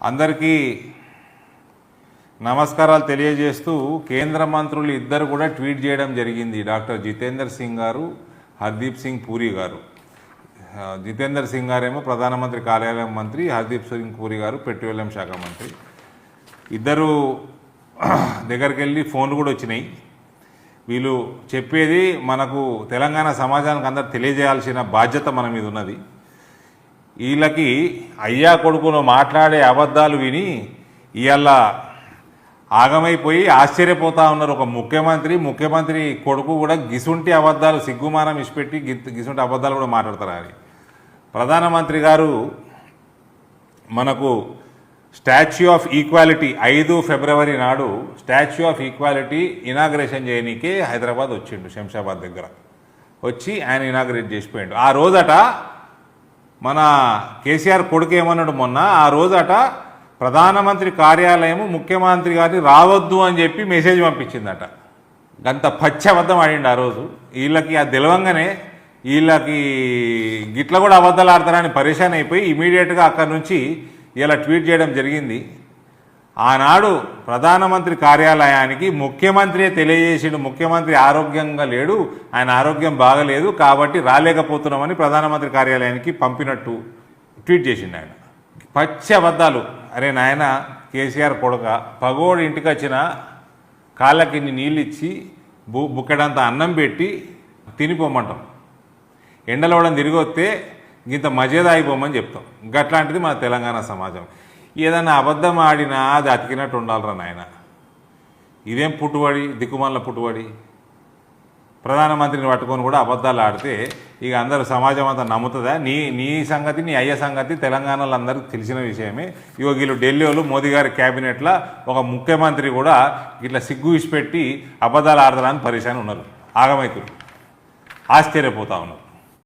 అందరికీ నమస్కారాలు తెలియజేస్తూ కేంద్ర మంత్రులు ఇద్దరు కూడా ట్వీట్ చేయడం జరిగింది. డాక్టర్ జితేందర్ సింగ్ గారు, హర్దీప్ సింగ్ పూరి గారు. జితేందర్ సింగ్ గారేమో ప్రధానమంత్రి కార్యాలయం మంత్రి, హర్దీప్ సింగ్ పూరి గారు పెట్రోలియం శాఖ మంత్రి. ఇద్దరు దగ్గరికి వెళ్ళి ఫోన్లు కూడా వచ్చినాయి. వీళ్ళు చెప్పేది మనకు తెలంగాణ సమాజానికి అందరు తెలియజేయాల్సిన బాధ్యత మన మీద ఉన్నది. వీళ్ళకి అయ్యా కొడుకును మాట్లాడే అబద్ధాలు విని ఇవాళ ఆగమైపోయి ఆశ్చర్యపోతా ఉన్నారు. ఒక ముఖ్యమంత్రి కొడుకు కూడా గిసుంటి అబద్ధాలు సిగ్గుమానం ఇచ్చిపెట్టి గిసుంటి అబద్ధాలు కూడా మాట్లాడతారు అని. ప్రధానమంత్రి గారు మనకు స్టాచ్యూ ఆఫ్ ఈక్వాలిటీ 5 ఫిబ్రవరి నాడు స్టాచ్యూ ఆఫ్ ఈక్వాలిటీ ఇనాగ్రేషన్ చేయనీకే హైదరాబాద్ వచ్చిండు. శంషాబాద్ దగ్గర వచ్చి ఆయన ఇనాగ్రేట్ చేసిపోయిండు. ఆ రోజట మన కేసీఆర్ కొడుకు ఏమన్నాడు మొన్న, ఆ రోజట ప్రధానమంత్రి కార్యాలయం ముఖ్యమంత్రి గారిని రావద్దు అని చెప్పి మెసేజ్ పంపించిందట. గంత పచ్చబద్ధం ఆడిండు ఆ రోజు. వీళ్ళకి అది తెలవంగానే వీళ్ళకి గిట్ల కూడా అబద్ధాలు ఆడతారని పరేషాన్ అయిపోయి ఇమీడియట్గా అక్కడి నుంచి ఇలా ట్వీట్ చేయడం జరిగింది. ఆనాడు ప్రధానమంత్రి కార్యాలయానికి ముఖ్యమంత్రియే తెలియజేసిండు, ముఖ్యమంత్రి ఆరోగ్యంగా లేడు, ఆయన ఆరోగ్యం బాగలేదు కాబట్టి రాలేకపోతున్నామని ప్రధానమంత్రి కార్యాలయానికి పంపినట్టు ట్వీట్ చేసిండు ఆయన. పచ్చి అబద్ధాలు. అరే నాయన కేసీఆర్ కొడుక, పగోడు ఇంటికి వచ్చిన కాళ్ళకి నీళ్ళు ఇచ్చి బుక్కెడంత అన్నం పెట్టి తినిపోమంటాం. ఎండలోవడం తిరిగి వస్తే ఇంత మజేదా అయిపోమని చెప్తాం. గట్లాంటిది మన తెలంగాణ సమాజం. ఏదన్నా అబద్ధం ఆడినా అది అతికినట్టు ఉండాలిరా నాయన. ఇదేం పుట్టుబడి, దిక్కుమాల పుట్టుబడి. ప్రధానమంత్రిని పట్టుకొని కూడా అబద్ధాలు ఆడితే ఇక అందరూ సమాజం అంతా నమ్ముతుందా? నీ సంగతి, నీ అయ్య సంగతి తెలంగాణలో అందరికీ తెలిసిన విషయమే. ఇగో వీళ్ళు ఢిల్లీలో మోదీ గారి క్యాబినెట్లో ఒక ముఖ్యమంత్రి కూడా ఇట్లా సిగ్గు ఇచ్చిపెట్టి అబద్ధాలు ఆడతారని పరిశాన్ ఉన్నారు, ఆగమైతున్నారు, ఆశ్చర్యపోతా ఉన్నారు.